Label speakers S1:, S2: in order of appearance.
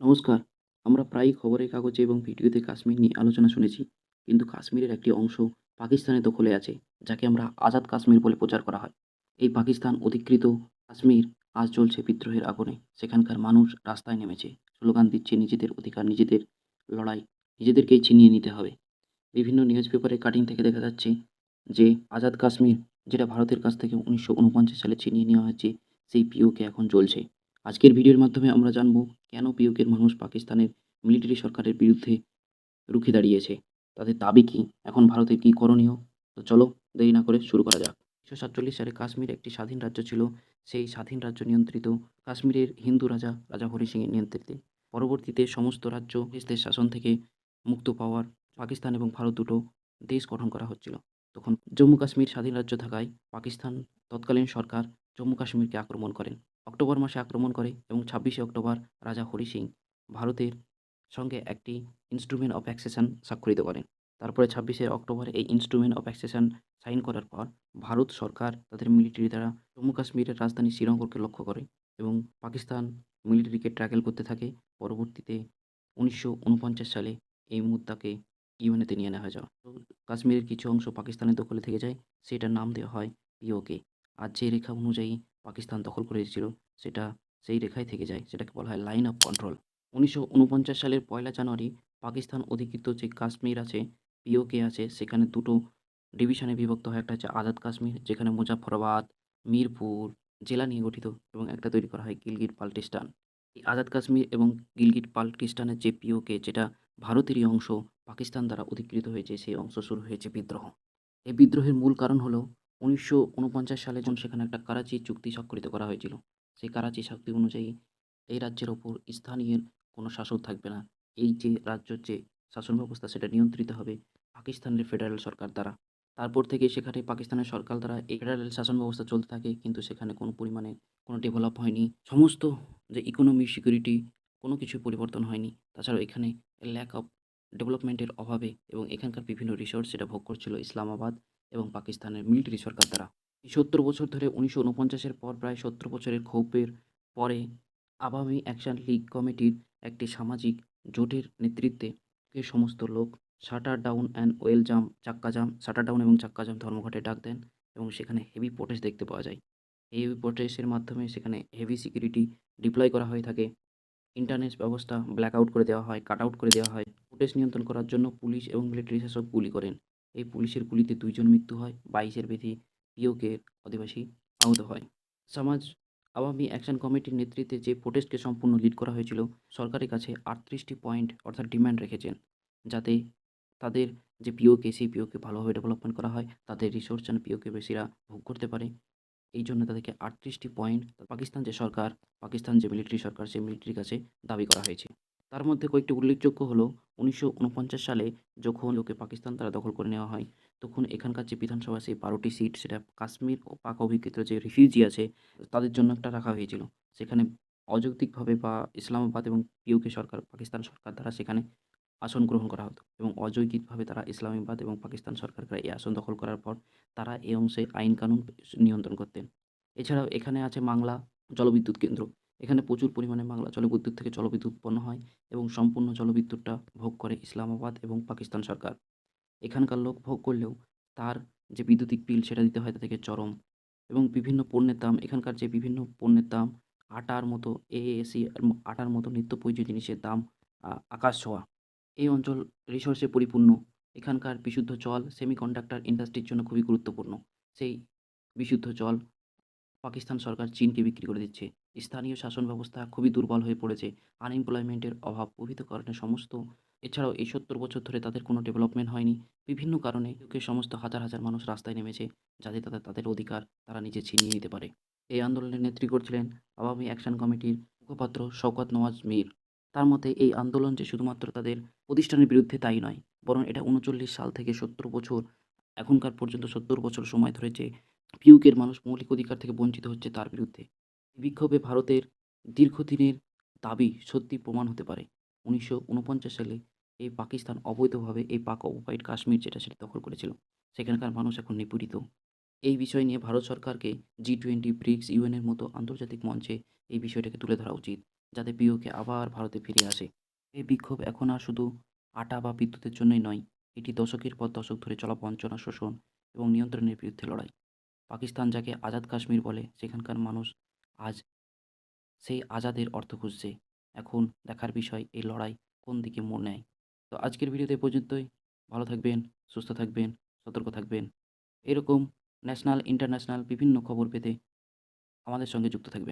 S1: নমস্কার। আমরা প্রায়ই খবরের কাগজে এবং ভিডিওতে কাশ্মীর নিয়ে আলোচনা শুনেছি। কিন্তু কাশ্মীরের একটি অংশ পাকিস্তানের দখলে আছে, যাকে আমরা আজাদ কাশ্মীর বলে প্রচার করা হয়। এই পাকিস্তান অধিকৃত কাশ্মীর আজ জ্বলছে বিদ্রোহের আগুনে। সেখানকার মানুষ রাস্তায় নেমেছে, স্লোগান দিচ্ছে নিজেদের অধিকার, নিজেদের লড়াই, নিজেদেরকেই ছিনিয়ে নিতে হবে। বিভিন্ন নিউজ পেপারে কাটিং থেকে দেখা যাচ্ছে যে আজাদ কাশ্মীর, যেটা ভারতের কাছ থেকে ১৯৪৯ সালে ছিনিয়ে নেওয়া হয়েছে, সেই পিওকে এখন চলছে। আজকের ভিডিওর মাধ্যমে আমরা জানব কেন পিওকের মানুষ পাকিস্তানের মিলিটারি সরকারের বিরুদ্ধে রুখে দাঁড়িয়েছে, তাদের দাবি কী, এখন ভারতের কী করণীয়। তো চলো দেরি না করে শুরু করা যাক। ১৯৪৭ সালে কাশ্মীর একটি স্বাধীন রাজ্য ছিল। সেই স্বাধীন রাজ্য নিয়ন্ত্রিত কাশ্মীরের হিন্দু রাজা রাজা হরি সিংয়ের নেতৃত্বে। পরবর্তীতে সমস্ত রাজ্য ব্রিটিশদের শাসন থেকে মুক্ত পাওয়ার পাকিস্তান এবং ভারত দুটো দেশ গঠন করা হচ্ছিল। তখন জম্মু কাশ্মীর স্বাধীন রাজ্য থাকায় পাকিস্তান তৎকালীন সরকার জম্মু কাশ্মীরকে আক্রমণ করেন। অক্টোবর মাসে আক্রমণ করে এবং ২৬শে অক্টোবর রাজা হরি সিং ভারতের সঙ্গে একটি ইনস্ট্রুমেন্ট অফ অ্যাক্সেশন স্বাক্ষরিত করেন। তারপরে ২৬শে অক্টোবর এই ইনস্ট্রুমেন্ট অফ অ্যাক্সেশন সাইন করার পর ভারত সরকার তাদের মিলিটারি দ্বারা জম্মু কাশ্মীরের রাজধানী শ্রীনগরকে লক্ষ্য করে এবং পাকিস্তান মিলিটারিকে ট্র্যাকেল করতে থাকে। পরবর্তীতে ১৯৪৯ সালে এই মুদ্রাকে ইউএনএতে নিয়ে নেওয়া যায়। তো কাশ্মীরের কিছু অংশ পাকিস্তানের দখলে থেকে যায়, সেটার নাম দেওয়া হয় পিওকে। আর যে রেখা অনুযায়ী পাকিস্তান দখল করেছিল সেটা সেই রেখায় থেকে যায়, সেটাকে বলা হয় লাইন অফ কন্ট্রোল। ১৯৪৯ সালের ১লা জানুয়ারি পাকিস্তান অধিকৃত যে কাশ্মীর আছে, পিওকে আছে, সেখানে দুটো ডিভিশনে বিভক্ত হয়। একটা হচ্ছে আজাদ কাশ্মীর, যেখানে মুজাফফরাবাদ, মিরপুর জেলা নিয়ে গঠিত, এবং একটা তৈরি করা হয় গিলগিট বাল্টিস্তান। এই আজাদ কাশ্মীর এবং গিলগিট বাল্টিস্তানের যে পিওকে, যেটা ভারতেরই অংশ, পাকিস্তান দ্বারা অধিকৃত হয়েছে, সেই অংশ শুরু হয়েছে বিদ্রোহ। এই বিদ্রোহের মূল কারণ হলো ১৯৪৯ সালে যখন সেখানে একটা করাচি চুক্তি স্বাক্ষরিত করা হয়েছিল। সেই করাচি চুক্তি অনুযায়ী এই রাজ্যের ওপর স্থানীয় কোনো শাসক থাকবে না। এই যে রাজ্যের যে শাসন ব্যবস্থা, সেটা নিয়ন্ত্রিত হবে পাকিস্তানের ফেডারেল সরকার দ্বারা। তারপর থেকে সেখানে পাকিস্তানের সরকার দ্বারা এই ফেডারেল শাসন ব্যবস্থা চলতে থাকে, কিন্তু সেখানে কোনো পরিমাণে কোনো ডেভেলপ হয়নি। সমস্ত যে ইকোনমি, সিকিউরিটি, কোনো কিছুই পরিবর্তন হয়নি। তাছাড়াও এখানে ল্যাক অফ ডেভেলপমেন্টের অভাবে এবং এখানকার বিভিন্ন রিসোর্স সেটা ভোগ করছিল ইসলামাবাদ এবং পাকিস্তানের মিলিটারি সরকার দ্বারা। এই ৭০ বছর ধরে ১৯৪৯-এর পর প্রায় ৭০ বছরের ক্ষোভের পরে আওয়ামী অ্যাকশন লীগ কমিটির একটি সামাজিক জোটের নেতৃত্বে এই সমস্ত লোক শাটার ডাউন এবং চাক্কা জাম ধর্মঘটের ডাক দেন, এবং সেখানে হেভি প্রোটেস্ট দেখতে পাওয়া যায়। এই প্রোটেস্টের মাধ্যমে সেখানে হেভি সিকিউরিটি ডিপ্লয় করা হয়ে থাকে। ইন্টারনেট ব্যবস্থা ব্ল্যাক আউট করে দেওয়া হয়, কাট আউট করে দেওয়া হয়। ফুটেজ নিয়ন্ত্রণ করার জন্য পুলিশ এবং মিলিটারি শাসক গুলি করেন। এই পুলিশের গুলিতে ২ জন মৃত্যু হয়, ২২-এর বেশি পিওকের অধিবাসী আহত হয়। সমাজ আওয়ামী অ্যাকশন কমিটির নেতৃত্বে যে প্রোটেস্টকে সম্পূর্ণ লিড করা হয়েছিল, সরকারের কাছে ৩৮টি পয়েন্ট অর্থাৎ ডিমান্ড রেখেছেন, যাতে তাদের যে পিওকে, সেই পিওকে ভালোভাবে ডেভেলপমেন্ট করা হয়, তাদের রিসোর্স যেন পিওকে বেশিরা ভোগ করতে পারে। এই জন্য তাদেরকে ৩৮টি পয়েন্ট পাকিস্তান যে সরকার, পাকিস্তান যে মিলিটারি সরকার, সেই মিলিটারির কাছে দাবি করা হয়েছে। তার মধ্যে কয়েকটি উল্লেখযোগ্য হলো, ১৯৪৯ সালে যখন ওকে পাকিস্তান দ্বারা দখল করে নেওয়া হয়, তখন এখানকার যে বিধানসভা, সেই ১২টি সিট সেটা কাশ্মীর ও পাক অধিকৃত যে রিফিউজি আছে তাদের জন্য একটা রাখা হয়েছিল। সেখানে অযৌক্তিকভাবে বা ইসলামাবাদ এবং পিওকে সরকার, পাকিস্তান সরকার দ্বারা সেখানে আসন গ্রহণ করা হতো, এবং অযৌক্তিকভাবে তারা ইসলামাবাদ এবং পাকিস্তান সরকাররা এই আসন দখল করার পর তারা এই অংশে আইন কানুন নিয়ন্ত্রণ করতেন। এছাড়াও এখানে আছে মাংলা জলবিদ্যুৎ কেন্দ্র। এখানে প্রচুর পরিমাণে মাংলা জলবিদ্যুৎ থেকে জলবিদ্যুৎ উৎপন্ন হয়, এবং সম্পূর্ণ জলবিদ্যুৎটা ভোগ করে ইসলামাবাদ এবং পাকিস্তান সরকার। এখানকার লোক ভোগ করলেও তার যে বৈদ্যুতিক বিল সেটা দিতে হয় তাদেরকে চরম, এবং বিভিন্ন পণ্যের দাম, এখানকার যে বিভিন্ন পণ্যের দাম, আটার মতো এএসি আটার মতো নিত্য প্রয়োজনীয় জিনিসের দাম আকাশ ছোঁয়া। এই অঞ্চল রিসোর্সে পরিপূর্ণ। এখানকার বিশুদ্ধ জল সেমিকন্ডাক্টর ইন্ডাস্ট্রির জন্য খুবই গুরুত্বপূর্ণ। সেই বিশুদ্ধ জল পাকিস্তান সরকার চীনকে বিক্রি করে দিচ্ছে। স্থানীয় শাসন ব্যবস্থা খুবই দুর্বল হয়ে পড়েছে। আনএমপ্লয়মেন্টের অভাব প্রভৃত কারণে সমস্ত, এছাড়াও এই ৭০ বছর ধরে তাদের কোনো ডেভেলপমেন্ট হয়নি। বিভিন্ন কারণে সমস্ত হাজার, হাজার মানুষ রাস্তায় নেমেছে, যাতে তাদের অধিকার তারা নিজে ছিনিয়ে নিতে পারে। এই আন্দোলনের নেতৃত্ব করছিলেন আওয়ামী অ্যাকশন কমিটির মুখপাত্র শওকত নওয়াজ মীর। তার মতে এই আন্দোলন যে শুধুমাত্র তাদের প্রতিষ্ঠানের বিরুদ্ধে তাই নয়, বরং এটা ৩৯ সাল থেকে ৭০ বছর এখনকার পর্যন্ত ৭০ বছর সময় ধরে যে পিউকের মানুষ মৌলিক অধিকার থেকে বঞ্চিত হচ্ছে, তার বিরুদ্ধে। বিক্ষোভে ভারতের দীর্ঘদিনের দাবি সত্যি প্রমাণ হতে পারে। ১৯৪৯ সালে এই পাকিস্তান অবৈধভাবে এই পাক অকুপাইড কাশ্মীর যেটা সেটা দখল করেছিল। সেখানকার মানুষ এখন নিপীড়িত। এই বিষয় নিয়ে ভারত সরকারকে G20, ব্রিক্স, ইউএনের মতো আন্তর্জাতিক মঞ্চে এই বিষয়টাকে তুলে ধরা উচিত। যাতে পিওকে আবার ভারতে ফিরে আসে। এই বিক্ষোভ এখন আর শুধু আটা বা বিদ্যুতের জন্যই নয়, এটি দশকের পর দশক ধরে চলা বঞ্চনা, শোষণ এবং নিয়ন্ত্রণের বিরুদ্ধে লড়াই। পাকিস্তান যাকে আজাদ কাশ্মীর বলে, সেখানকার মানুষ আজ সেই আজাদের অর্থ খুঁজছে। এখন দেখার বিষয় এই লড়াই কোন দিকে মোড় নেয়। তো আজকের ভিডিওতে এ পর্যন্তই। ভালো থাকবেন, সুস্থ থাকবেন, সতর্ক থাকবেন। এরকম ন্যাশনাল, ইন্টারন্যাশনাল বিভিন্ন খবর পেতে আমাদের সঙ্গে যুক্ত থাকবেন।